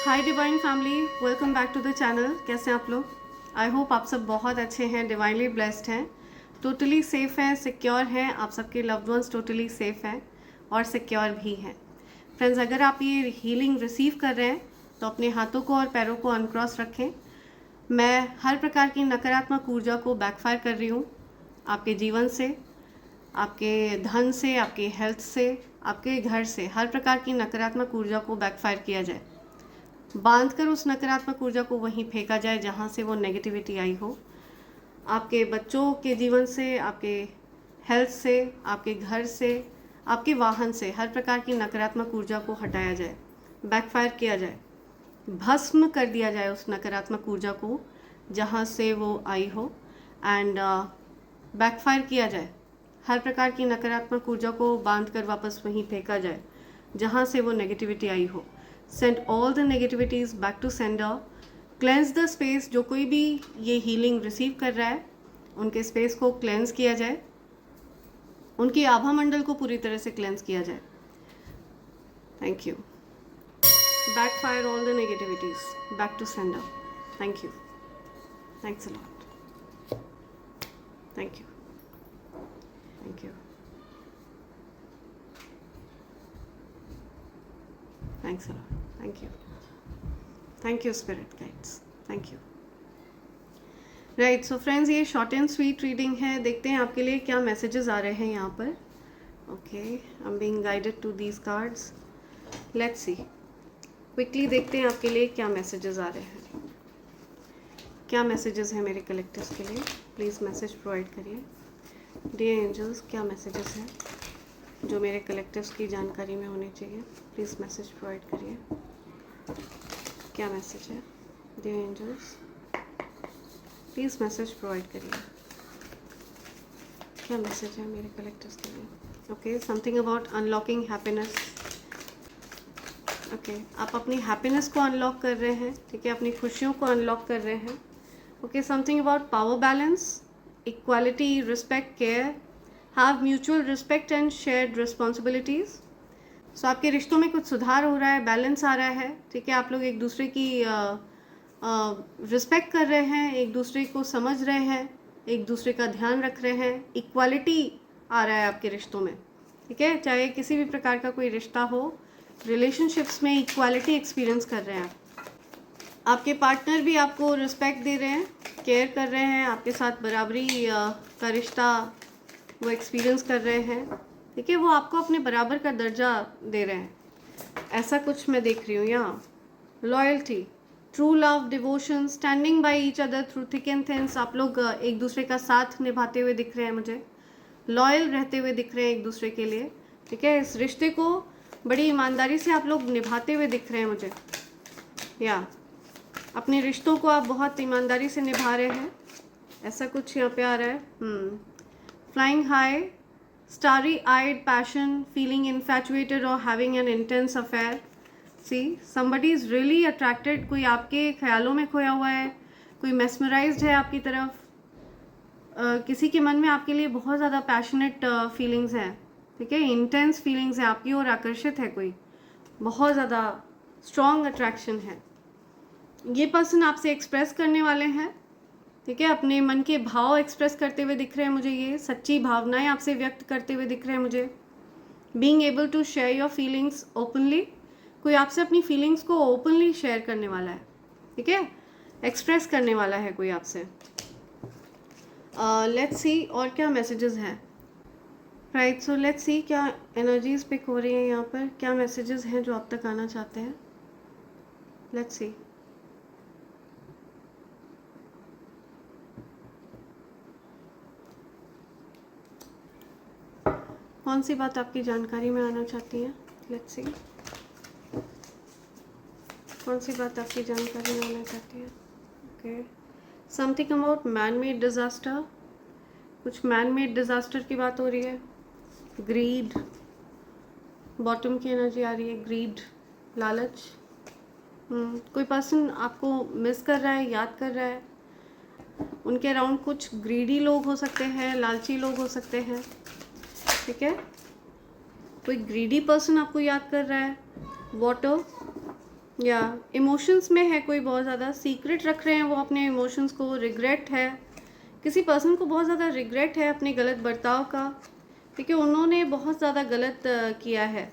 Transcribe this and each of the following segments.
Hi divine family, welcome back to the channel. कैसे हैं आप लोग? आई होप आप सब बहुत अच्छे हैं, डिवाइनली ब्लेस्ड हैं, टोटली सेफ़ हैं, सिक्योर हैं। आप सबके लव्ड वंस टोटली सेफ़ हैं और सिक्योर भी हैं। फ्रेंड्स, अगर आप ये हीलिंग रिसीव कर रहे हैं तो अपने हाथों को और पैरों को अनक्रॉस रखें। मैं हर प्रकार की नकारात्मक ऊर्जा को बैकफायर कर रही हूँ आपके जीवन से, आपके धन से, आपके हेल्थ से, आपके घर से। हर प्रकार की नकारात्मक ऊर्जा को बैकफायर किया जाए, बांधकर उस नकारात्मक ऊर्जा को वहीं फेंका जाए जहाँ से वो नेगेटिविटी आई हो। आपके बच्चों के जीवन से, आपके हेल्थ से, आपके घर से, आपके वाहन से हर प्रकार की नकारात्मक ऊर्जा को हटाया जाए, बैकफायर किया जाए, भस्म कर दिया जाए उस नकारात्मक ऊर्जा को जहाँ से वो आई हो, एंड बैकफायर किया जाए। हर प्रकार की नकारात्मक ऊर्जा को बांध कर वापस वहीं फेंका जाए जहाँ से वो नेगेटिविटी आई हो। Send all the negativities back to sender. Cleanse the space. जो कोई भी ये healing receive कर रहा है उनके space को cleanse किया जाए, उनकी आभा मंडल को पूरी तरह से cleanse किया जाए। Thank you. Backfire all the negativities back to sender. Thank you. Thanks a lot. Thank you. Thank you. Thanks a lot. Thank you. Thank you, Spirit Guides. Thank you. Right, so friends, ये short and sweet reading है। देखते हैं आपके लिए क्या messages आ रहे हैं यहाँ पर। Okay, I am being guided to these cards. Let's see, quickly देखते हैं आपके लिए क्या मैसेजेस आ रहे हैं। क्या मैसेजेस हैं मेरे कलेक्टर्स के लिए? प्लीज़ मैसेज प्रोवाइड करिए। डियर एंजल्स, क्या मैसेजेस हैं जो मेरे कलेक्टर्स की जानकारी में होने चाहिए? प्लीज़ मैसेज प्रोवाइड करिए। क्या मैसेज है dear angels? Please message provide करिए। क्या मैसेज है मेरे कलेक्टर्स के लिए? Okay, something about unlocking happiness. Okay, आप अपनी हैप्पीनेस को अनलॉक कर रहे हैं, ठीक है, अपनी खुशियों को अनलॉक कर रहे हैं। Okay, something about power balance, equality, respect, care, have mutual respect and shared responsibilities. So आपके रिश्तों में कुछ सुधार हो रहा है, बैलेंस आ रहा है, ठीक है। आप लोग एक दूसरे की रिस्पेक्ट कर रहे हैं, एक दूसरे को समझ रहे हैं, एक दूसरे का ध्यान रख रहे हैं। इक्वालिटी आ रहा है आपके रिश्तों में, ठीक है। चाहे किसी भी प्रकार का कोई रिश्ता हो, रिलेशनशिप्स में इक्वालिटी एक्सपीरियंस कर रहे हैं आप। आपके पार्टनर भी आपको रिस्पेक्ट दे रहे हैं, केयर कर रहे हैं, आपके साथ बराबरी का रिश्ता वो एक्सपीरियंस कर रहे हैं, ठीक है। वो आपको अपने बराबर का दर्जा दे रहे हैं, ऐसा कुछ मैं देख रही हूँ यहाँ। Loyalty, true love, devotion, standing by each other through thick and thins. आप लोग एक दूसरे का साथ निभाते हुए दिख रहे हैं मुझे, लॉयल रहते हुए दिख रहे हैं एक दूसरे के लिए, ठीक है। इस रिश्ते को बड़ी ईमानदारी से आप लोग निभाते हुए दिख रहे हैं मुझे, या अपने रिश्तों को आप बहुत ईमानदारी से निभा रहे हैं, ऐसा कुछ यहाँ पे आ रहा है। Flying high, starry eyed passion, feeling infatuated or having an intense affair. See, somebody is really attracted. कोई आपके ख्यालों में खोया हुआ है, कोई mesmerized है आपकी तरफ। किसी के मन में आपके लिए बहुत ज़्यादा पैशनेट फीलिंग्स हैं, ठीक है, इंटेंस फीलिंग्स हैं, आपकी ओर आकर्षित है, कोई बहुत ज़्यादा स्ट्रॉन्ग अट्रैक्शन है। ये पर्सन आपसे एक्सप्रेस करने वाले हैं, ठीक है, अपने मन के भाव एक्सप्रेस करते हुए दिख रहे हैं मुझे, ये सच्ची भावनाएं आपसे व्यक्त करते हुए दिख रहे हैं मुझे। Being able to share your feelings openly, कोई आपसे अपनी फीलिंग्स को ओपनली शेयर करने वाला है, ठीक है, एक्सप्रेस करने वाला है कोई आपसे। लेट्स सी और क्या मैसेजेस हैं। राइट, सो लेट्स सी क्या एनर्जीज पिक हो रही हैं यहाँ पर, क्या मैसेजेस हैं जो आप तक आना चाहते हैं। Let's see. कौन सी बात आपकी जानकारी में आना चाहती है? लेट्स सी, कौन सी बात आपकी जानकारी में आना चाहती है? Okay, something about man made disaster, कुछ मैन मेड डिज़ास्टर की बात हो रही है। ग्रीड, बॉटम की एनर्जी आ रही है, ग्रीड, लालच। कोई पर्सन आपको मिस कर रहा है, याद कर रहा है, उनके अराउंड कुछ ग्रीडी लोग हो सकते हैं, लालची लोग हो सकते हैं, ठीक है। कोई ग्रीडी पर्सन आपको याद कर रहा है। वाटर, या इमोशंस में है कोई, बहुत ज़्यादा सीक्रेट रख रहे हैं वो अपने इमोशंस को, रिग्रेट है, किसी पर्सन को बहुत ज़्यादा रिग्रेट है अपने गलत बर्ताव का, ठीक है, उन्होंने बहुत ज़्यादा गलत किया है,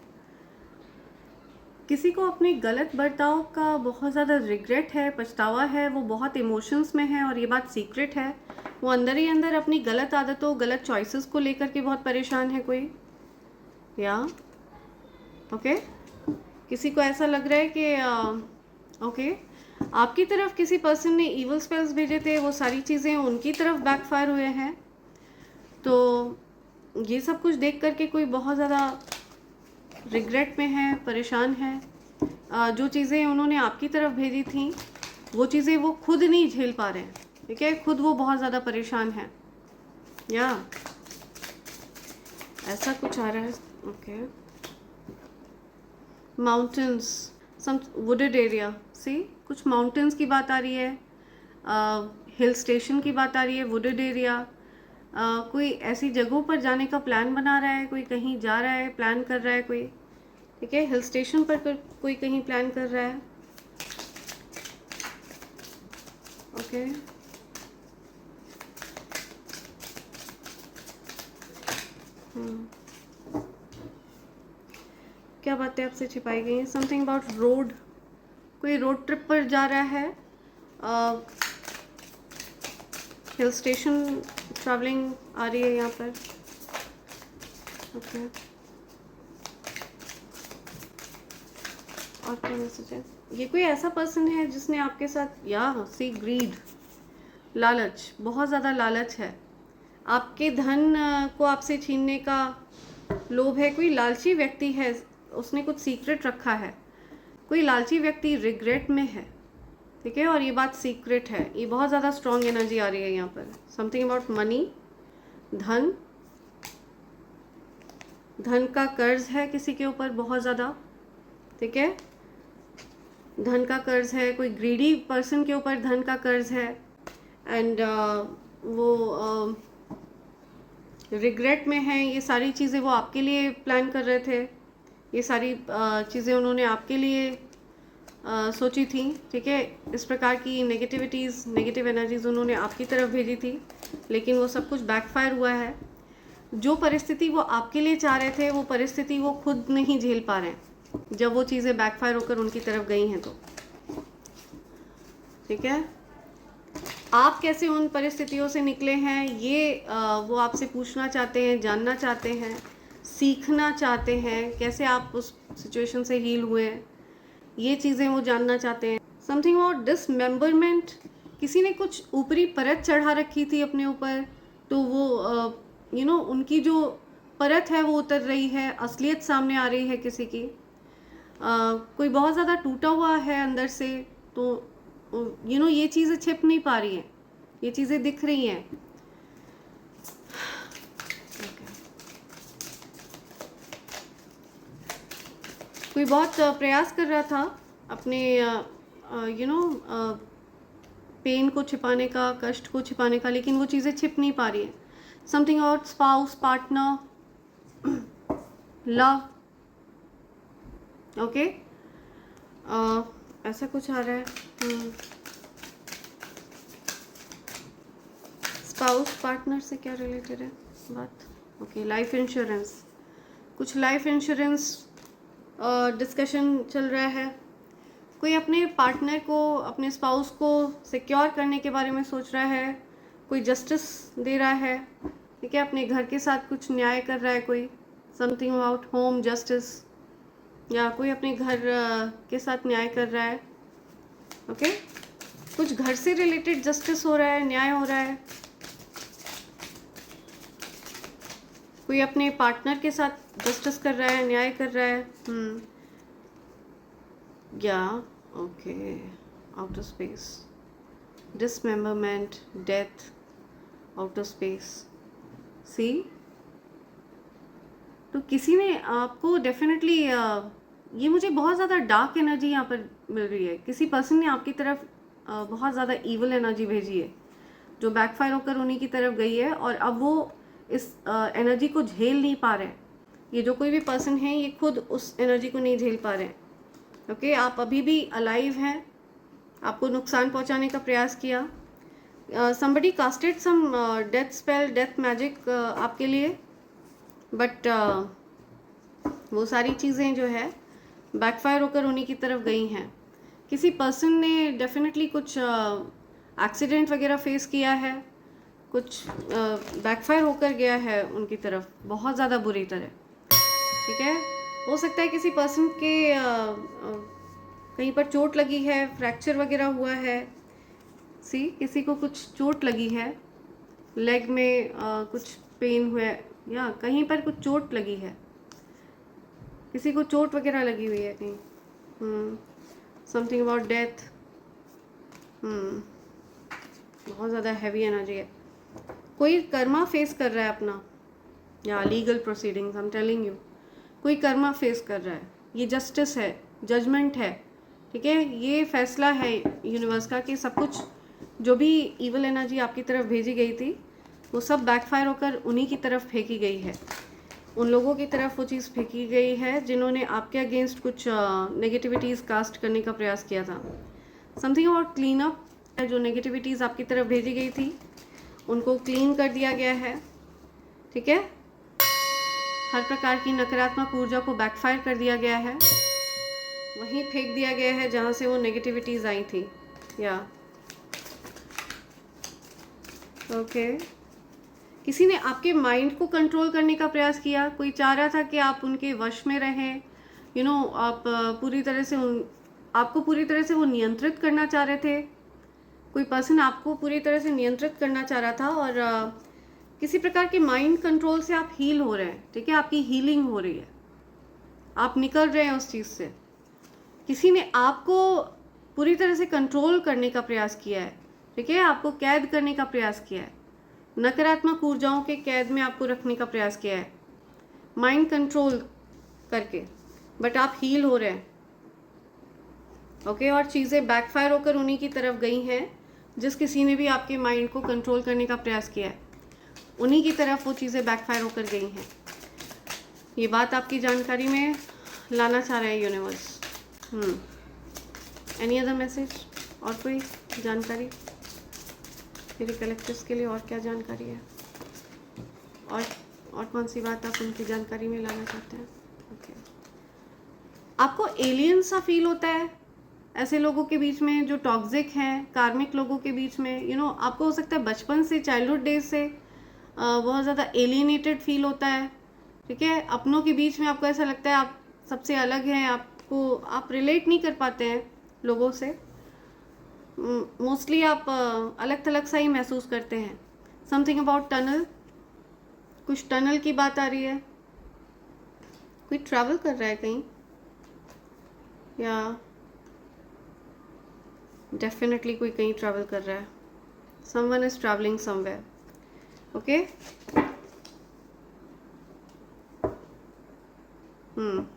किसी को अपने गलत बर्ताव का बहुत ज़्यादा रिग्रेट है, पछतावा है, वो बहुत इमोशंस में है और ये बात सीक्रेट है, वो अंदर ही अंदर अपनी गलत आदतों, गलत चॉइसेस को लेकर के बहुत परेशान है कोई, या ओके किसी को ऐसा लग रहा है कि ओके आपकी तरफ किसी पर्सन ने इवल स्पेल्स भेजे थे, वो सारी चीज़ें उनकी तरफ बैकफायर हुए हैं। तो ये सब कुछ देख करके कोई बहुत ज़्यादा रिग्रेट में है, परेशान है। जो चीज़ें उन्होंने आपकी तरफ भेजी थी वो चीज़ें वो खुद नहीं झेल पा रहे हैं, ठीक है, खुद वो बहुत ज़्यादा परेशान है, या ऐसा कुछ आ रहा है। ओके माउंटेन्स, सम वुडेड एरिया, सी कुछ माउंटेन्स की बात आ रही है, हिल स्टेशन की बात आ रही है, वुडेड एरिया, कोई ऐसी जगहों पर जाने का प्लान बना रहा है, कोई कहीं जा रहा है, प्लान कर रहा है कोई, ठीक है, हिल स्टेशन पर कोई कहीं प्लान कर रहा है। ओके क्या बातें आपसे छिपाई गई हैं? समथिंग अबाउट रोड, कोई रोड ट्रिप पर जा रहा है, हिल स्टेशन ट्रैवलिंग आ रही है यहाँ पर। ओके और क्या मैसेज है? ये कोई ऐसा पर्सन है जिसने आपके साथ, या सी ग्रीड, लालच, बहुत ज़्यादा लालच है, आपके धन को आपसे छीनने का लोभ है, कोई लालची व्यक्ति है, उसने कुछ सीक्रेट रखा है, कोई लालची व्यक्ति रिग्रेट में है, ठीक है, और ये बात सीक्रेट है, ये बहुत ज़्यादा स्ट्रॉन्ग एनर्जी आ रही है यहाँ पर। समथिंग अबाउट मनी, धन, धन का कर्ज है किसी के ऊपर बहुत ज़्यादा, ठीक है, धन का कर्ज है, कोई ग्रीडी पर्सन के ऊपर धन का कर्ज है, एंड वो रिग्रेट में है, ये सारी चीज़ें वो आपके लिए प्लान कर रहे थे, ये सारी चीज़ें उन्होंने आपके लिए सोची थी, ठीक है, इस प्रकार की नेगेटिविटीज़, नेगेटिव एनर्जीज उन्होंने आपकी तरफ भेजी थी, लेकिन वो सब कुछ बैकफायर हुआ है। जो परिस्थिति वो आपके लिए चाह रहे थे वो परिस्थिति वो खुद नहीं झेल पा रहे हैं, जब वो चीज़ें बैकफायर होकर उनकी तरफ गई हैं तो, ठीक है, आप कैसे उन परिस्थितियों से निकले हैं ये वो आपसे पूछना चाहते हैं, जानना चाहते हैं, सीखना चाहते हैं, कैसे आप उस सिचुएशन से हील हुए हैं, ये चीज़ें वो जानना चाहते हैं। समथिंग अबाउट डिसमेंबरमेंट, किसी ने कुछ ऊपरी परत चढ़ा रखी थी अपने ऊपर, तो वो उनकी जो परत है वो उतर रही है, असलियत सामने आ रही है किसी की, कोई बहुत ज़्यादा टूटा हुआ है अंदर से, तो ये चीज़ें छिप नहीं पा रही हैं, ये चीज़ें दिख रही हैं। कोई बहुत प्रयास कर रहा था अपने पेन को छिपाने का, कष्ट को छिपाने का, लेकिन वो चीज़ें छिप नहीं पा रही है। Something about spouse, partner, love, okay ऐसा कुछ आ रहा है। स्पाउस, पार्टनर से क्या रिलेटेड है बात? ओके लाइफ इंश्योरेंस, कुछ लाइफ इंश्योरेंस डिस्कशन चल रहा है, कोई अपने पार्टनर को, अपने स्पाउस को सिक्योर करने के बारे में सोच रहा है, कोई जस्टिस दे रहा है, ठीक है, अपने घर के साथ कुछ न्याय कर रहा है कोई। समथिंग अबाउट होम जस्टिस, या कोई अपने घर के साथ न्याय कर रहा है, ओके कुछ घर से रिलेटेड जस्टिस हो रहा है, न्याय हो रहा है, कोई अपने पार्टनर के साथ जस्टिस कर रहा है, न्याय कर रहा है। या okay outer space, dismemberment, death, outer space, see तो किसी ने आपको डेफिनेटली ये मुझे बहुत ज़्यादा डार्क एनर्जी यहाँ पर मिल रही है, किसी पर्सन ने आपकी तरफ बहुत ज़्यादा ईवल एनर्जी भेजी है जो बैकफायर होकर उन्हीं की तरफ गई है, और अब वो इस एनर्जी को झेल नहीं पा रहे हैं। ये जो कोई भी पर्सन है ये खुद उस एनर्जी को नहीं झेल पा रहे हैं, ओके, आप अभी भी अलाइव हैं, आपको नुकसान पहुंचाने का प्रयास किया, somebody casted some death spell, death magic आपके लिए, बट वो सारी चीज़ें जो है बैकफायर होकर उन्हीं की तरफ गई हैं। किसी पर्सन ने डेफिनेटली कुछ एक्सीडेंट वगैरह फेस किया है, कुछ बैकफायर होकर गया है उनकी तरफ बहुत ज़्यादा बुरी तरह, ठीक है। हो सकता है किसी पर्सन के कहीं पर चोट लगी है, फ्रैक्चर वगैरह हुआ है, किसी को कुछ चोट लगी है, लेग में कुछ पेन हुआ है या कहीं पर कुछ चोट लगी है, किसी को चोट वगैरह लगी हुई है कहीं, समथिंग अबाउट डेथ, बहुत ज़्यादा हैवी एनर्जी है। कोई कर्मा फेस कर रहा है अपना, या legal proceedings, I am telling you, कोई कर्मा फेस कर रहा है, ये जस्टिस है, जजमेंट है, ठीक है। ये फैसला है यूनिवर्स का कि सब कुछ जो भी इवल एनर्जी आपकी तरफ भेजी गई थी वो सब बैकफायर होकर उन्हीं की तरफ फेंकी गई है, उन लोगों की तरफ वो चीज़ फेंकी गई है जिन्होंने आपके अगेंस्ट कुछ नेगेटिविटीज़ कास्ट करने का प्रयास किया था। समथिंग अबाउट क्लीन अप, जो नेगेटिविटीज़ आपकी तरफ भेजी गई थी उनको क्लीन कर दिया गया है, ठीक है। हर प्रकार की नकारात्मक ऊर्जा को बैकफायर कर दिया गया है, वहीं फेंक दिया गया है जहाँ से वो नेगेटिविटीज़ आई थी, या ओके। किसी ने आपके माइंड को कंट्रोल करने का प्रयास किया, कोई चाह रहा था कि आप उनके वश में रहें, यू नो, आप पूरी तरह से आपको पूरी तरह से वो नियंत्रित करना चाह रहे थे, कोई पर्सन आपको पूरी तरह से नियंत्रित करना चाह रहा था, और किसी प्रकार के माइंड कंट्रोल से आप हील हो रहे हैं, ठीक है, आपकी हीलिंग हो रही है, आप निकल रहे हैं उस चीज़ से। किसी ने आपको पूरी तरह से कंट्रोल करने का प्रयास किया है, ठीक है, आपको कैद करने का प्रयास किया है, नकारात्मक ऊर्जाओं के कैद में आपको रखने का प्रयास किया है, माइंड कंट्रोल करके, बट आप हील हो रहे हैं, ओके। और चीज़ें बैकफायर होकर उन्हीं की तरफ गई हैं जिस किसी ने भी आपके माइंड को कंट्रोल करने का प्रयास किया है, उन्हीं की तरफ वो चीज़ें बैकफायर होकर गई हैं। ये बात आपकी जानकारी में लाना चाह रहा है यूनिवर्स। एनी अदर मैसेज, और कोई जानकारी मेरे कलेक्टर्स के लिए, और क्या जानकारी है, और कौन सी बात आप उनकी जानकारी में लाना चाहते हैं? ओके, आपको एलियन सा फील होता है ऐसे लोगों के बीच में जो टॉक्सिक हैं, कार्मिक लोगों के बीच में, यू नो, आपको हो सकता है बचपन से, चाइल्डहुड डेज से बहुत ज़्यादा एलियनेटेड फील होता है, ठीक है। अपनों के बीच में आपको ऐसा लगता है आप सबसे अलग हैं, आप रिलेट नहीं कर पाते हैं लोगों से, मोस्टली आप अलग थलग सा ही महसूस करते हैं। समथिंग अबाउट टनल, कुछ टनल की बात आ रही है, कोई ट्रैवल कर रहा है कहीं, या डेफिनेटली कोई कहीं ट्रैवल कर रहा है, someone is travelling somewhere, okay.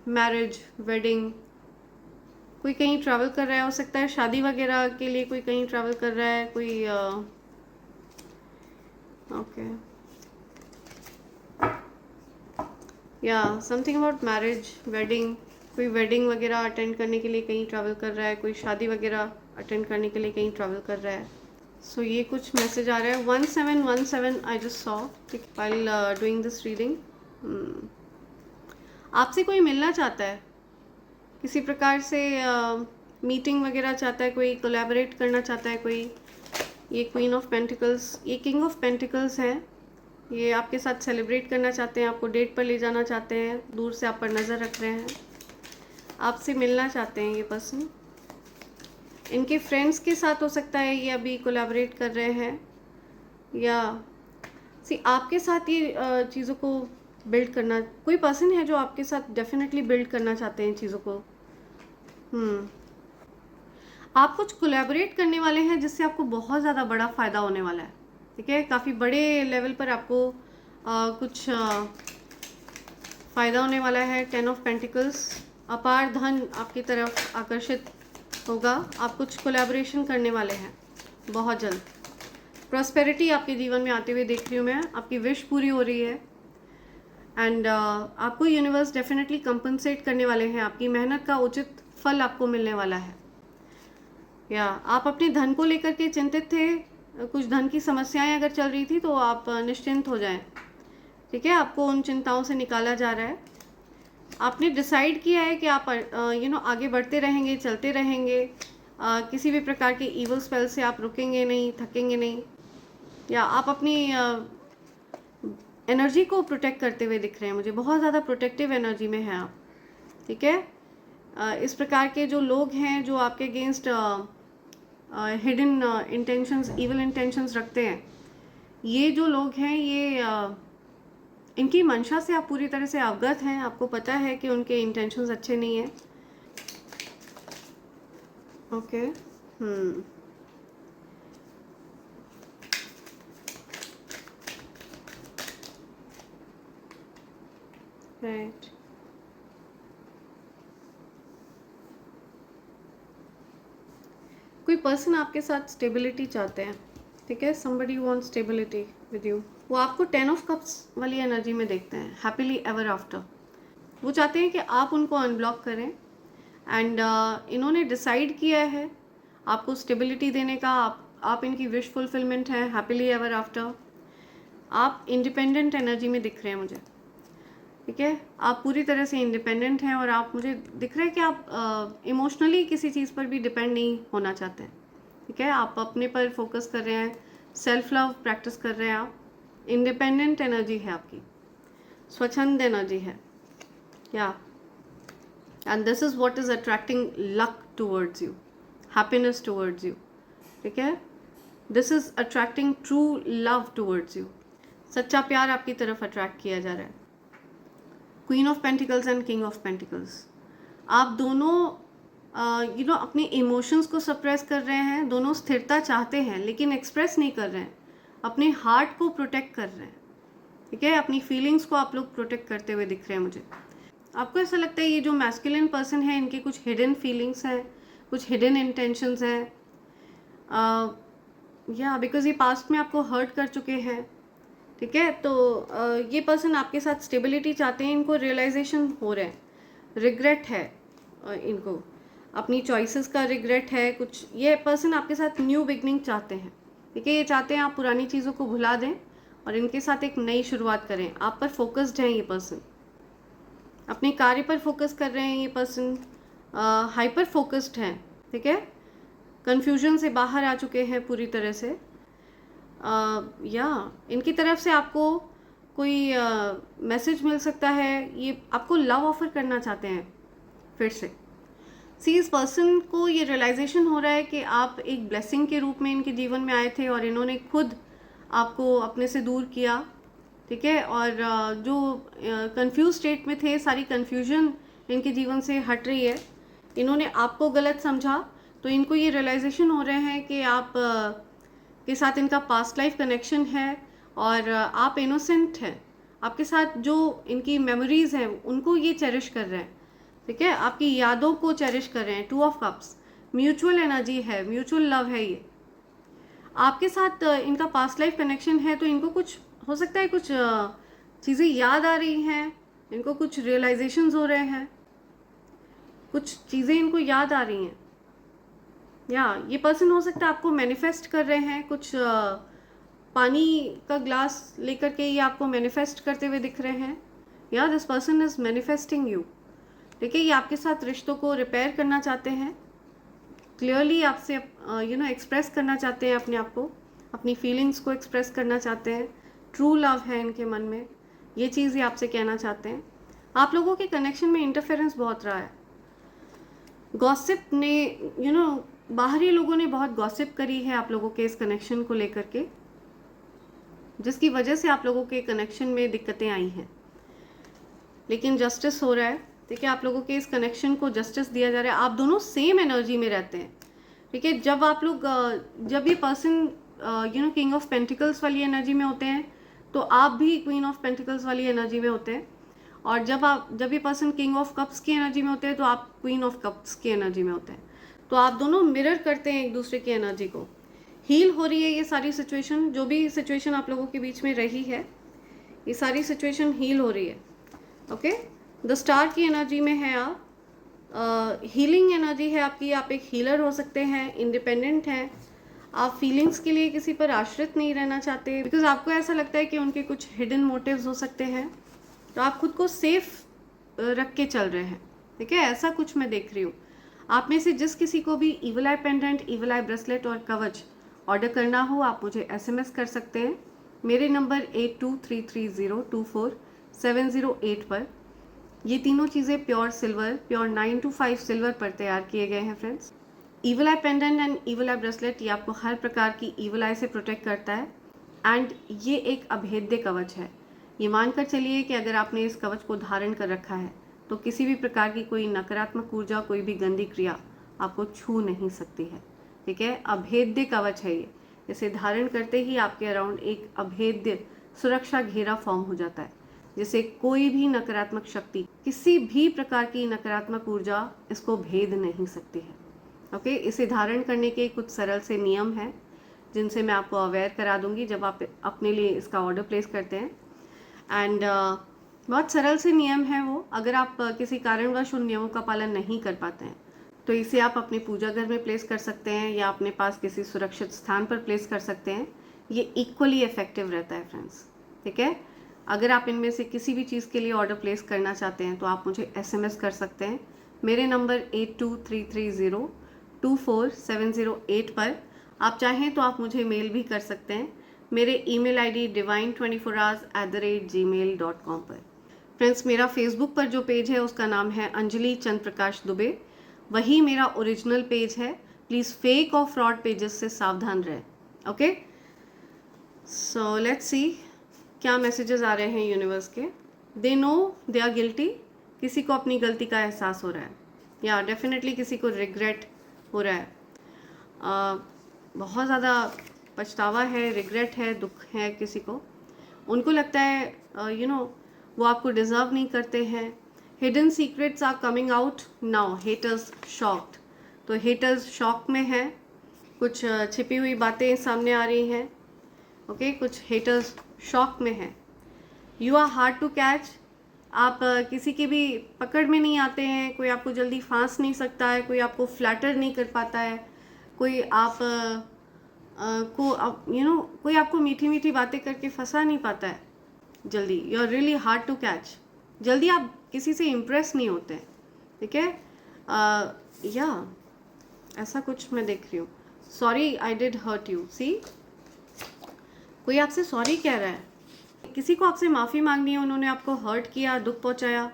Marriage, wedding, कोई कहीं ट्रैवल कर रहा है, हो सकता है शादी वगैरह के लिए कोई कहीं ट्रैवल कर रहा है, कोई ओके, या समथिंग अबाउट मैरिज, वेडिंग, कोई वेडिंग वगैरह अटेंड करने के लिए कहीं ट्रैवल कर रहा है, कोई शादी वगैरह अटेंड करने के लिए कहीं ट्रैवल कर रहा है। सो ये कुछ मैसेज आ रहा है। 1717 I just saw while doing this reading. आपसे कोई मिलना चाहता है, किसी प्रकार से मीटिंग वगैरह चाहता है, कोई कोलैबोरेट करना चाहता है कोई। ये क्वीन ऑफ पेंटिकल्स, ये किंग ऑफ पेंटिकल्स हैं, ये आपके साथ सेलिब्रेट करना चाहते हैं, आपको डेट पर ले जाना चाहते हैं, दूर से आप पर नज़र रख रहे हैं, आपसे मिलना चाहते हैं ये पर्सन। इनके फ्रेंड्स के साथ हो सकता है ये अभी कोलैबोरेट कर रहे हैं, या आपके साथ ये चीज़ों को बिल्ड करना, कोई पर्सन है जो आपके साथ डेफिनेटली बिल्ड करना चाहते हैं चीज़ों को। आप कुछ कोलैबोरेट करने वाले हैं जिससे आपको बहुत ज़्यादा बड़ा फ़ायदा होने वाला है, ठीक है। काफ़ी बड़े लेवल पर आपको कुछ फ़ायदा होने वाला है। 10 ऑफ पेंटिकल्स, अपार धन आपकी तरफ आकर्षित होगा, आप कुछ कोलैबोरेशन करने वाले हैं बहुत जल्द। प्रॉस्पेरिटी आपके जीवन में आते हुए देख रही हूँ मैं, आपकी विश पूरी हो रही है, एंड आपको यूनिवर्स डेफिनेटली कंपनसेट करने वाले हैं, आपकी मेहनत का उचित फल आपको मिलने वाला है। या आप अपने धन को लेकर के चिंतित थे, कुछ धन की समस्याएं अगर चल रही थी तो आप निश्चिंत हो जाएं, ठीक है। आपको उन चिंताओं से निकाला जा रहा है। आपने डिसाइड किया है कि आप आगे बढ़ते रहेंगे, चलते रहेंगे, किसी भी प्रकार के ईवल स्पेल से आप रुकेंगे नहीं, थकेंगे नहीं, या आप अपनी एनर्जी को प्रोटेक्ट करते हुए दिख रहे हैं मुझे। बहुत ज़्यादा प्रोटेक्टिव एनर्जी में हैं आप, ठीक है। इस प्रकार के जो लोग हैं जो आपके against hidden intentions, evil intentions रखते हैं, ये जो लोग हैं ये इनकी मंशा से आप पूरी तरह से अवगत हैं। आपको पता है कि उनके इंटेंशंस अच्छे नहीं हैं। Okay, right. कोई पर्सन आपके साथ स्टेबिलिटी चाहते हैं, ठीक है। somebody wants stability with you। वो आपको 10 ऑफ कप्स वाली एनर्जी में देखते हैं, हैप्पीली एवर आफ्टर। वो चाहते हैं कि आप उनको अनब्लॉक करें एंड इन्होंने डिसाइड किया है आपको स्टेबिलिटी देने का। आप इनकी विश फुलफिलमेंट है, हैप्पीली एवर आफ्टर। आप इंडिपेंडेंट एनर्जी में दिख रहे हैं मुझे, ठीक है। आप पूरी तरह से इंडिपेंडेंट हैं और आप मुझे दिख रहा है कि आप इमोशनली किसी चीज़ पर भी डिपेंड नहीं होना चाहते हैं, ठीक है। आप अपने पर फोकस कर रहे हैं, सेल्फ लव प्रैक्टिस कर रहे हैं आप। इंडिपेंडेंट एनर्जी है आपकी, स्वच्छंद एनर्जी है, या and this is what is attracting luck towards you, happiness towards you, ठीक है। This is attracting true love towards you. सच्चा प्यार आपकी तरफ अट्रैक्ट किया जा रहा है। Queen of pentacles and king of pentacles, आप दोनों अपने इमोशंस को सप्रेस कर रहे हैं, दोनों स्थिरता चाहते हैं लेकिन एक्सप्रेस नहीं कर रहे हैं, अपने हार्ट को प्रोटेक्ट कर रहे हैं, ठीक है। अपनी फीलिंग्स को आप लोग प्रोटेक्ट करते हुए दिख रहे हैं मुझे। आपको ऐसा लगता है ये जो मैस्कुलिन पर्सन है इनके कुछ हिडन फीलिंग्स हैं, कुछ हिडन इंटेंशंस हैं, या बिकॉज ये पास्ट में आपको हर्ट कर चुके हैं, ठीक है। तो ये पर्सन आपके साथ स्टेबिलिटी चाहते हैं, इनको रियलाइजेशन हो रहा है, रिग्रेट है, इनको अपनी चॉइसेस का रिग्रेट है कुछ। ये पर्सन आपके साथ न्यू बिगनिंग चाहते हैं, ठीक है। ये चाहते हैं आप पुरानी चीज़ों को भुला दें और इनके साथ एक नई शुरुआत करें। आप पर फोकस्ड हैं ये पर्सन, अपने कार्य पर फोकस कर रहे हैं ये पर्सन, हाइपर फोकस्ड हैं, ठीक है। कन्फ्यूजन से बाहर आ चुके हैं पूरी तरह से। या इनकी तरफ से आपको कोई मैसेज मिल सकता है, ये आपको लव ऑफर करना चाहते हैं फिर से। सी, इस पर्सन को ये रियलाइजेशन हो रहा है कि आप एक ब्लेसिंग के रूप में इनके जीवन में आए थे और इन्होंने खुद आपको अपने से दूर किया, ठीक है। और जो कंफ्यूज स्टेट में थे, सारी कंफ्यूजन इनके जीवन से हट रही है। इन्होंने आपको गलत समझा तो इनको ये रियलाइजेशन हो रहे हैं कि आप के साथ इनका पास्ट लाइफ कनेक्शन है और आप इनोसेंट हैं। आपके साथ जो इनकी मेमोरीज़ हैं उनको ये चेरिश कर रहे हैं, ठीक है। आपकी यादों को चेरिश कर रहे हैं। 2 ऑफ कप्स, म्यूचुअल एनर्जी है, म्यूचुअल लव है ये। आपके साथ इनका पास्ट लाइफ कनेक्शन है तो इनको कुछ हो सकता है, कुछ चीज़ें याद आ रही हैं, इनको कुछ रियलाइजेशंस हो रहे हैं, कुछ चीज़ें इनको याद आ रही हैं। या ये पर्सन हो सकता है आपको मैनिफेस्ट कर रहे हैं, कुछ पानी का ग्लास लेकर के ये आपको मैनिफेस्ट करते हुए दिख रहे हैं। या this person is manifesting you, ठीक है। ये आपके साथ रिश्तों को रिपेयर करना चाहते हैं, क्लियरली आपसे एक्सप्रेस करना चाहते हैं अपने आप को, अपनी फीलिंग्स को एक्सप्रेस करना चाहते हैं। ट्रू लव है इनके मन में, ये चीज़ ये आपसे कहना चाहते हैं। आप लोगों के कनेक्शन में इंटरफेरेंस बहुत रहा है। गॉसिप ने बाहरी लोगों ने बहुत गॉसिप करी है आप लोगों के इस कनेक्शन को लेकर के, जिसकी वजह से आप लोगों के कनेक्शन में दिक्कतें आई हैं। लेकिन जस्टिस हो रहा है, ठीक है। आप लोगों के इस कनेक्शन को जस्टिस दिया जा रहा है। आप दोनों सेम एनर्जी में रहते हैं, ठीक है। जब आप लोग जब ये पर्सन किंग ऑफ पेंटिकल्स वाली एनर्जी में होते हैं तो आप भी क्वीन ऑफ पेंटिकल्स वाली एनर्जी में होते हैं, और जब ये पर्सन किंग ऑफ कप्स की एनर्जी में होते हैं तो आप क्वीन ऑफ कप्स की एनर्जी में होते हैं। तो आप दोनों मिरर करते हैं एक दूसरे की एनर्जी को। हील हो रही है ये सारी सिचुएशन, जो भी सिचुएशन आप लोगों के बीच में रही है, ये सारी सिचुएशन हील हो रही है, ओके। द स्टार की एनर्जी में है आप, हीलिंग एनर्जी है आपकी, आप एक हीलर हो सकते हैं, इंडिपेंडेंट हैं, आप फीलिंग्स के लिए किसी पर आश्रित नहीं रहना चाहते, बिकॉज आपको ऐसा लगता है कि उनके कुछ हिडन मोटिव्स हो सकते हैं, तो आप खुद को सेफ रख के चल रहे हैं, ठीक है, ऐसा कुछ मैं देख रही हूँ। आप में से जिस किसी को भी ईवल आई पेंडेंट, ईवल आई ब्रेसलेट और कवच ऑर्डर करना हो, आप मुझे SMS कर सकते हैं मेरे नंबर 8233024708 पर। ये तीनों चीज़ें प्योर सिल्वर, प्योर 925 सिल्वर पर तैयार किए गए हैं friends. Evil I pendant and evil I bracelet ये आपको हर प्रकार की ईवल आई से प्रोटेक्ट करता है, एंड ये एक अभेद्य कवच है। ये मानकर चलिए कि अगर आपने इस कवच को धारण कर रखा है तो किसी भी प्रकार की कोई नकारात्मक ऊर्जा, कोई भी गंदी क्रिया आपको छू नहीं सकती है, ठीक है। अभेद्य कवच है ये, इसे धारण करते ही आपके अराउंड एक अभेद्य सुरक्षा घेरा फॉर्म हो जाता है, जिसे कोई भी नकारात्मक शक्ति, किसी भी प्रकार की नकारात्मक ऊर्जा इसको भेद नहीं सकती है। ओके, इसे धारण करने के कुछ सरल से नियम हैं जिनसे मैं आपको अवेयर करा दूंगी जब आप अपने लिए इसका ऑर्डर प्लेस करते हैं। एंड बहुत सरल से नियम है वो। अगर आप किसी कारणवश उन नियमों का पालन नहीं कर पाते हैं तो इसे आप अपने पूजा घर में प्लेस कर सकते हैं या अपने पास किसी सुरक्षित स्थान पर प्लेस कर सकते हैं। ये इक्वली इफेक्टिव रहता है फ्रेंड्स, ठीक है। अगर आप इनमें से किसी भी चीज़ के लिए ऑर्डर प्लेस करना चाहते हैं तो आप मुझे SMS कर सकते हैं मेरे नंबर 8233024708 पर। आप चाहें तो आप मुझे मेल भी कर सकते हैं मेरे ईमेल ID divine24hours@gmail.com पर। फ्रेंड्स, मेरा फेसबुक पर जो पेज है उसका नाम है अंजलि चंद्र प्रकाश दुबे, वही मेरा ओरिजिनल पेज है। प्लीज़ फेक और फ्रॉड पेजेस से सावधान रहें। ओके, सो लेट्स सी क्या मैसेजेस आ रहे हैं यूनिवर्स के। They know they are guilty, किसी को अपनी गलती का एहसास हो रहा है, या डेफिनेटली किसी को रिग्रेट हो रहा है, बहुत ज़्यादा पछतावा है, रिग्रेट है, दुख है किसी को। उनको लगता है वो आपको डिज़र्व नहीं करते हैं। Hidden secrets are coming out now, haters shocked. तो हेटर्स शॉक में है, कुछ छिपी हुई बातें सामने आ रही हैं। ओके, कुछ हेटर्स शॉक में है। You are hard to catch, आप किसी के भी पकड़ में नहीं आते हैं, कोई आपको जल्दी फांस नहीं सकता है, कोई आपको फ्लैटर नहीं कर पाता है, कोई आप कोई आपको मीठी मीठी बातें करके फंसा नहीं पाता है जल्दी। You are really hard to catch, जल्दी आप किसी से इम्प्रेस नहीं होते हैं, ठीक है। या ऐसा कुछ मैं देख रही हूँ। Sorry I did hurt you, see कोई आपसे सॉरी कह रहा है, किसी को आपसे माफ़ी मांगनी है, उन्होंने आपको हर्ट किया, दुख पहुँचाया,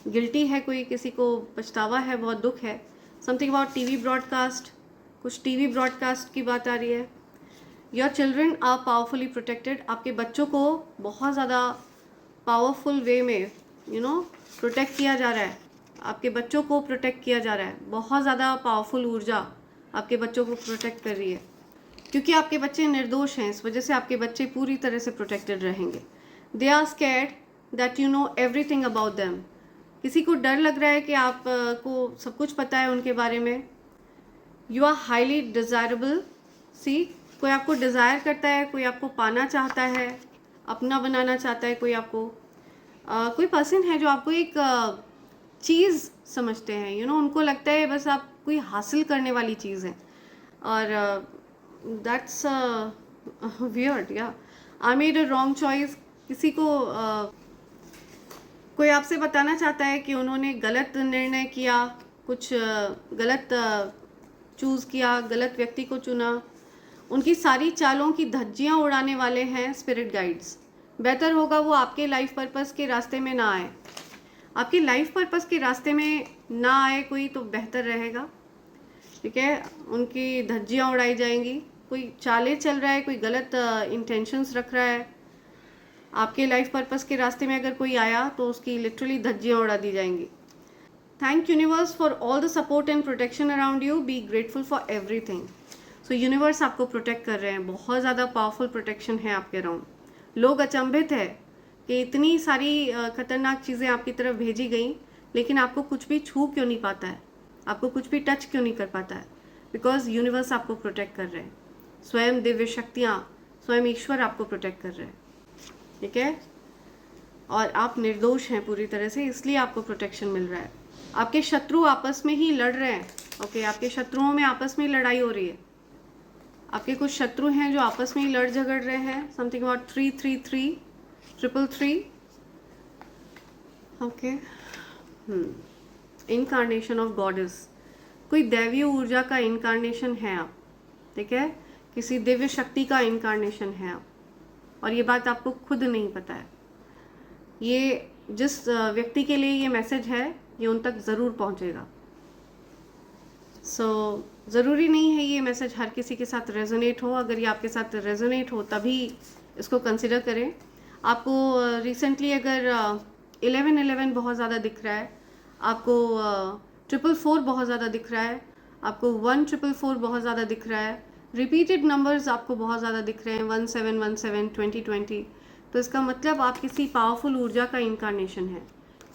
गिल्टी है कोई, किसी को पछतावा है, बहुत दुख है। समथिंग अबाउट TV ब्रॉडकास्ट, कुछ TV ब्रॉडकास्ट की बात आ रही है। Your children are powerfully protected, आपके बच्चों को बहुत ज़्यादा पावरफुल वे में प्रोटेक्ट किया जा रहा है। आपके बच्चों को प्रोटेक्ट किया जा रहा है, बहुत ज़्यादा पावरफुल ऊर्जा आपके बच्चों को प्रोटेक्ट कर रही है, क्योंकि आपके बच्चे निर्दोष हैं, इस वजह से आपके बच्चे पूरी तरह से प्रोटेक्टेड रहेंगे। They are scared that you know everything about them, किसी को डर लग रहा है कि आप को सब कुछ पता है उनके बारे में। यू आर हाईली डिज़ायरेबल, सी कोई आपको डिज़ायर करता है, कोई आपको पाना चाहता है, अपना बनाना चाहता है, कोई आपको कोई पर्सन है जो आपको एक चीज़ समझते हैं, उनको लगता है बस आप कोई हासिल करने वाली चीज़ है। और दैट्स वियर्ड, या I made a wrong choice. किसी को कोई आपसे बताना चाहता है कि उन्होंने गलत निर्णय किया, कुछ गलत चूज़ किया, गलत व्यक्ति को चुना, उनकी सारी चालों की धज्जियां उड़ाने वाले हैं स्पिरिट गाइड्स। बेहतर होगा वो आपके लाइफ पर्पस के रास्ते में ना आए, आपके लाइफ पर्पस के रास्ते में ना आए कोई, तो बेहतर रहेगा, ठीक है। उनकी धज्जियां उड़ाई जाएंगी, कोई चालें चल रहा है, कोई गलत इंटेंशंस रख रहा है आपके लाइफ पर्पस के रास्ते में, अगर कोई आया तो उसकी लिटरली धज्जियां उड़ा दी जाएंगी। Thank universe for all the support and protection around you, be grateful for everything. So universe आपको प्रोटेक्ट कर रहे हैं, बहुत ज़्यादा पावरफुल प्रोटेक्शन है आपके अराउंड। लोग अचंभित है कि इतनी सारी खतरनाक चीज़ें आपकी तरफ भेजी गई, लेकिन आपको कुछ भी छू क्यों नहीं पाता है, आपको कुछ भी टच क्यों नहीं कर पाता है, बिकॉज यूनिवर्स आपको प्रोटेक्ट कर रहे हैं। स्वयं दिव्य शक्तियाँ, स्वयं ईश्वर आपको प्रोटेक्ट कर रहे हैं, ठीक है। और आप निर्दोष हैं पूरी तरह से, इसलिए आपको प्रोटेक्शन मिल रहा है। आपके शत्रु आपस में ही लड़ रहे हैं। ओके, आपके शत्रुओं में आपस में लड़ाई हो रही है। आपके कुछ शत्रु हैं जो आपस में ही लड़ झगड़ रहे हैं। Something about 333 333। Okay, incarnation of goddess, कोई दैवीय ऊर्जा का इनकारनेशन है आप, ठीक है, किसी दिव्य शक्ति का इनकारनेशन है आप, और ये बात आपको खुद नहीं पता है। ये जिस व्यक्ति के लिए ये मैसेज है ये उन तक ज़रूर पहुंचेगा। ज़रूरी नहीं है ये मैसेज हर किसी के साथ रेजोनेट हो। अगर ये आपके साथ रेजोनेट हो तभी इसको कंसिडर करें। आपको रिसेंटली अगर 1111 बहुत ज़्यादा दिख रहा है, आपको 444 बहुत ज़्यादा दिख रहा है, आपको 1444 बहुत ज़्यादा दिख रहा है, रिपीटेड नंबर्स आपको बहुत ज़्यादा दिख रहे हैं, 1717 2020, तो इसका मतलब आप किसी पावरफुल ऊर्जा का इनकारनेशन है,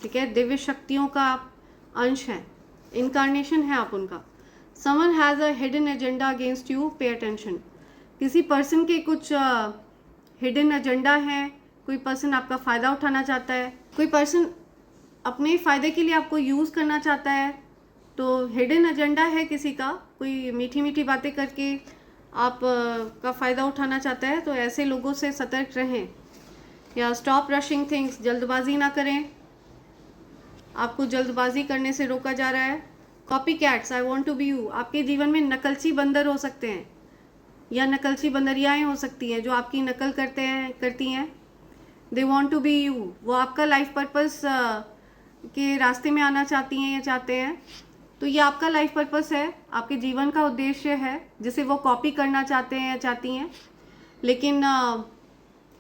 ठीक है, दिव्य शक्तियों का आप अंश हैं, इनकारनेशन है आप उनका। Someone has a hidden agenda against you, pay attention. किसी पर्सन के कुछ हिडन एजेंडा है, कोई पर्सन आपका फ़ायदा उठाना चाहता है, कोई पर्सन अपने फ़ायदे के लिए आपको यूज़ करना चाहता है, तो हिडन एजेंडा है किसी का, कोई मीठी मीठी बातें करके आप का फ़ायदा उठाना चाहता है। तो ऐसे लोगों से सतर्क रहें, या स्टॉप रशिंग थिंग्स, जल्दबाजी ना करें, आपको जल्दबाजी करने से रोका जा रहा है। Copy cats, I want to be you, आपके जीवन में नकलची बंदर हो सकते हैं या नकलची बंदरियाएँ हो सकती हैं जो आपकी नकल करती हैं। They want to be you, वो आपका लाइफ पर्पस के रास्ते में आना चाहती हैं या चाहते हैं। तो ये आपका लाइफ पर्पस है, आपके जीवन का उद्देश्य है जिसे वो कॉपी करना चाहते हैं या चाहती हैं, लेकिन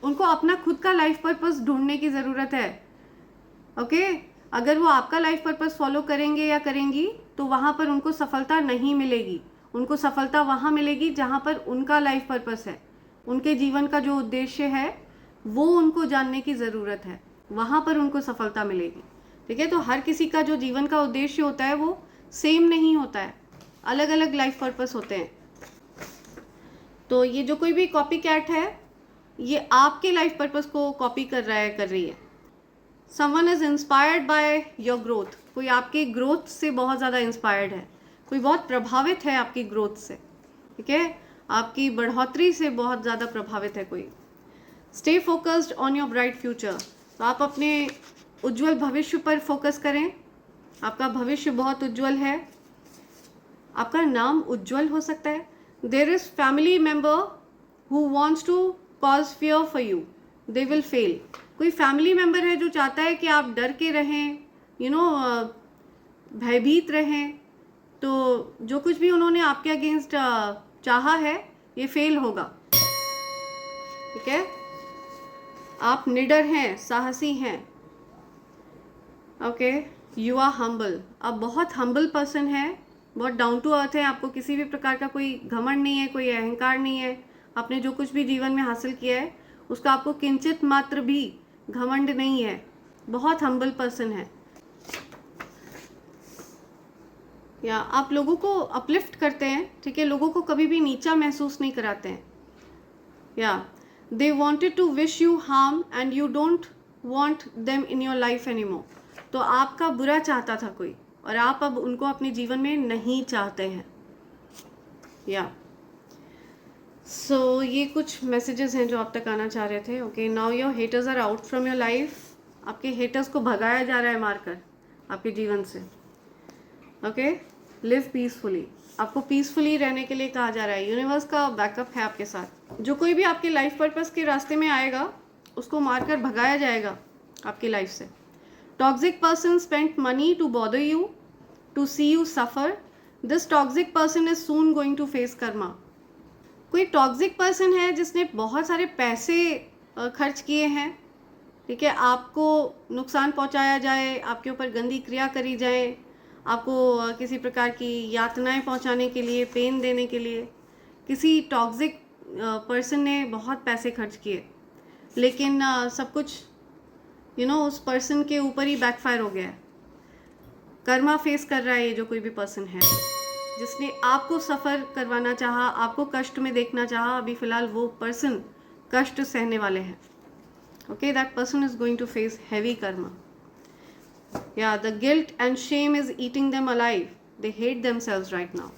उनको अपना खुद का लाइफ पर्पस ढूंढने की ज़रूरत है। ओके, अगर वो आपका लाइफ पर्पस फॉलो करेंगे या करेंगी तो वहाँ पर उनको सफलता नहीं मिलेगी। उनको सफलता वहाँ मिलेगी जहाँ पर उनका लाइफ पर्पस है, उनके जीवन का जो उद्देश्य है वो उनको जानने की ज़रूरत है, वहाँ पर उनको सफलता मिलेगी, ठीक है। तो हर किसी का जो जीवन का उद्देश्य होता है वो सेम नहीं होता है, अलग अलग लाइफ पर्पस होते हैं। तो ये जो कोई भी कॉपी कैट है ये आपके लाइफ पर्पस को कॉपी कर रहा है, कर रही है। Someone is inspired by your growth, कोई आपके ग्रोथ से बहुत ज़्यादा इंस्पायर्ड है, कोई बहुत प्रभावित है आपकी ग्रोथ से, ठीक है, आपकी बढ़ोतरी से बहुत ज़्यादा प्रभावित है कोई। Stay focused on your bright future, तो आप अपने उज्जवल भविष्य पर फोकस करें। आपका भविष्य बहुत उज्जवल है, आपका नाम उज्जवल हो सकता है। There is family member who wants to cause fear for you, they will fail. कोई फैमिली मेम्बर है जो चाहता है कि आप डर के रहें, भयभीत रहें, तो जो कुछ भी उन्होंने आपके अगेंस्ट चाहा है ये फेल होगा, ठीक है। आप निडर हैं, साहसी हैं। ओके, यू आर हम्बल, आप बहुत हम्बल पर्सन है, बहुत डाउन टू अर्थ है, आपको किसी भी प्रकार का कोई घमंड नहीं है, कोई अहंकार नहीं है। आपने जो कुछ भी जीवन में हासिल किया है उसका आपको किंचित मात्र भी घमंड नहीं है, बहुत हम्बल पर्सन है। या आप लोगों को अपलिफ्ट करते हैं, ठीक है, लोगों को कभी भी नीचा महसूस नहीं कराते हैं। या they wanted to wish you harm and you don't want them in your life anymore, तो आपका बुरा चाहता था कोई और आप अब उनको अपने जीवन में नहीं चाहते हैं। या सो ये कुछ मैसेजेस हैं जो आप तक आना चाह रहे थे। Okay, now your haters are out from your life, आपके हेटर्स को भगाया जा रहा है मारकर आपके जीवन से। ओके, लिव पीसफुली, आपको पीसफुली रहने के लिए कहा जा रहा है। यूनिवर्स का बैकअप है आपके साथ। जो कोई भी आपके लाइफ पर्पस के रास्ते में आएगा उसको मारकर भगाया जाएगा आपकी लाइफ से। Toxic person spent money to bother you, to see you suffer, this toxic person is soon going to face karma. कोई टॉक्सिक पर्सन है जिसने बहुत सारे पैसे खर्च किए हैं, ठीक है, आपको नुकसान पहुंचाया जाए, आपके ऊपर गंदी क्रिया करी जाए, आपको किसी प्रकार की यातनाएं पहुंचाने के लिए, पेन देने के लिए किसी टॉक्सिक पर्सन ने बहुत पैसे खर्च किए, लेकिन सब कुछ उस पर्सन के ऊपर ही बैकफायर हो गया है। कर्मा फेस कर रहा है ये जो कोई भी पर्सन है जिसने आपको सफ़र करवाना चाहा, आपको कष्ट में देखना चाहा, अभी फ़िलहाल वो पर्सन कष्ट सहने वाले हैं। Okay, that person is going to face heavy karma. या the guilt and shame is eating them alive, they hate themselves right now.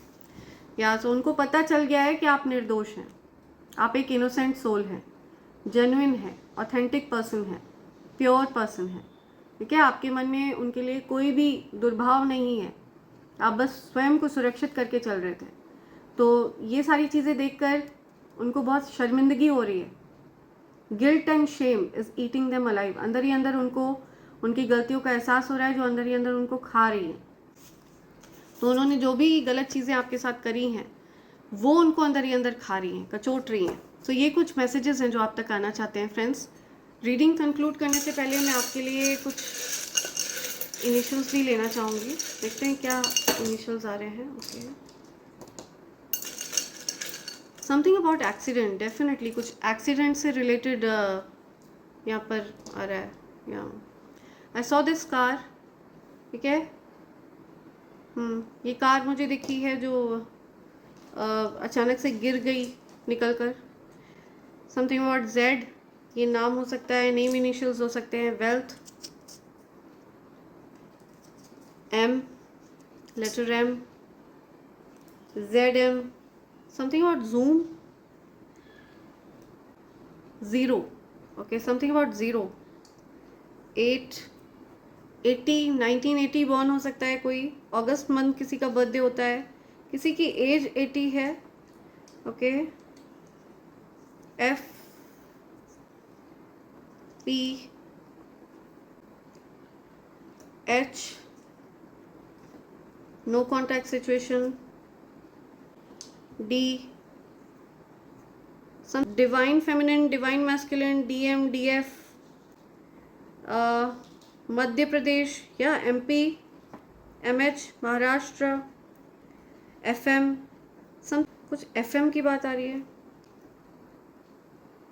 या तो उनको पता चल गया है कि आप निर्दोष हैं, आप एक इनोसेंट सोल हैं, जेन्युइन है, ऑथेंटिक पर्सन है, प्योर पर्सन है, ठीक है। आपके मन में उनके लिए कोई भी दुर्भाव नहीं है, आप बस स्वयं को सुरक्षित करके चल रहे थे। तो ये सारी चीज़ें देखकर उनको बहुत शर्मिंदगी हो रही है। Guilt and shame is eating them alive, अंदर ही अंदर उनको उनकी गलतियों का एहसास हो रहा है, जो अंदर ही अंदर उनको खा रही है। तो उन्होंने जो भी गलत चीज़ें आपके साथ करी हैं वो उनको अंदर ही अंदर खा रही हैं, कचोट रही हैं। तो ये कुछ मैसेजेस हैं जो आप तक आना चाहते हैं फ्रेंड्स। रीडिंग कंक्लूड करने से पहले मैं आपके लिए कुछ इनिशियल्स भी लेना चाहूँगी, देखते हैं क्या इनिशियल्स आ रहे हैं। Okay, something about accident, definitely कुछ एक्सीडेंट से रिलेटेड यहाँ पर आ रहा है। यहाँ आई सॉ दिस कार, ठीक है। ये कार मुझे दिखी है जो अचानक से गिर गई निकल कर। समथिंग अबाउट जेड, ये नाम हो सकता है, नेम इनिशियल्स हो सकते हैं। Wealth, M, letter M, Z M, something about zoom, zero, okay, something about zero, 80 1980 born हो सकता है कोई, अगस्त मंथ किसी का बर्थडे होता है, किसी की एज 80 है, okay. F, P, H, no contact situation, D, some divine feminine, divine masculine, DM, DF, Madhya Pradesh या MP, MH, महाराष्ट्र, FM, सम कुछ FM की बात आ रही है।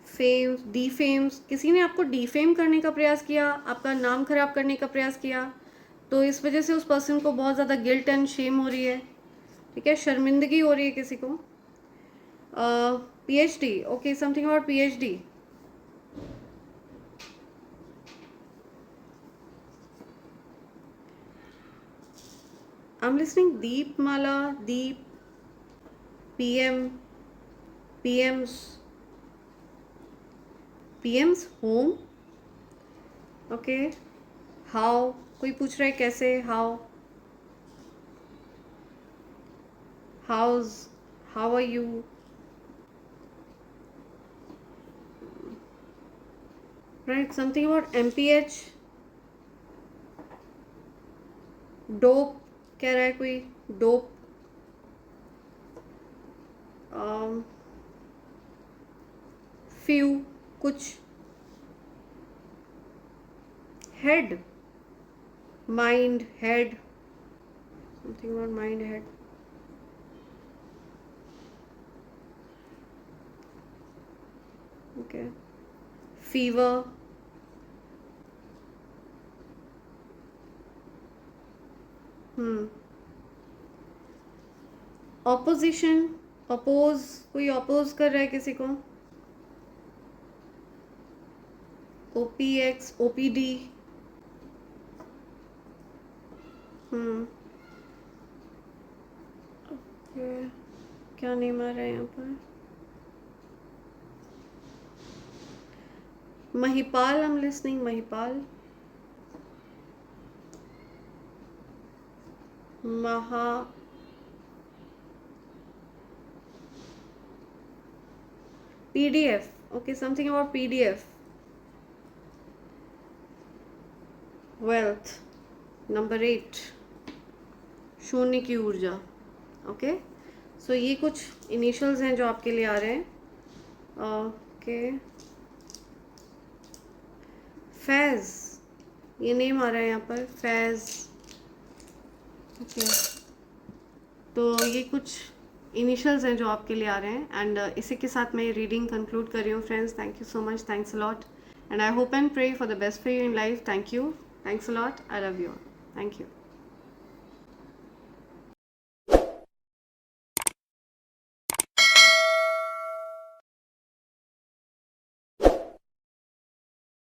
फेम्स, डीफेम्स, किसी ने आपको डीफेम करने का प्रयास किया, आपका नाम खराब करने का प्रयास किया, तो इस वजह से उस पर्सन को बहुत ज़्यादा गिल्ट एंड शेम हो रही है, ठीक है, शर्मिंदगी हो रही है किसी को। PhD, okay, something about PhD. I'm listening Deep Mala, Deep, PM, PM's home, okay, how, कोई पूछ रहा है कैसे, how are you, right, something about MPH, dope कह रहा है कोई, डोप, फ्यू, कुछ, head, mind, head, something about mind, head, okay, fever, opposition, oppose, कोई अपोज कर रहा है किसी को, OPX, OPD, क्या नेम आ रहा है यहाँ पर, महिपाल, I'm listening महिपाल, महा, PDF, okay, something about PDF, wealth, number 8, शून्य की ऊर्जा, ओके। सो ये कुछ इनिशियल्स हैं जो आपके लिए आ रहे हैं, ओके। फैज़, ये नेम आ रहा है यहाँ पर, फैज़, ओके। तो ये कुछ इनिशियल्स हैं जो आपके लिए आ रहे हैं, एंड इसी के साथ मैं ये रीडिंग कंक्लूड कर रही हूँ friends. Thank you so much, thanks a lot, and I hope and pray for the best for you in life. Thank you, thanks a lot, I love you, thank you.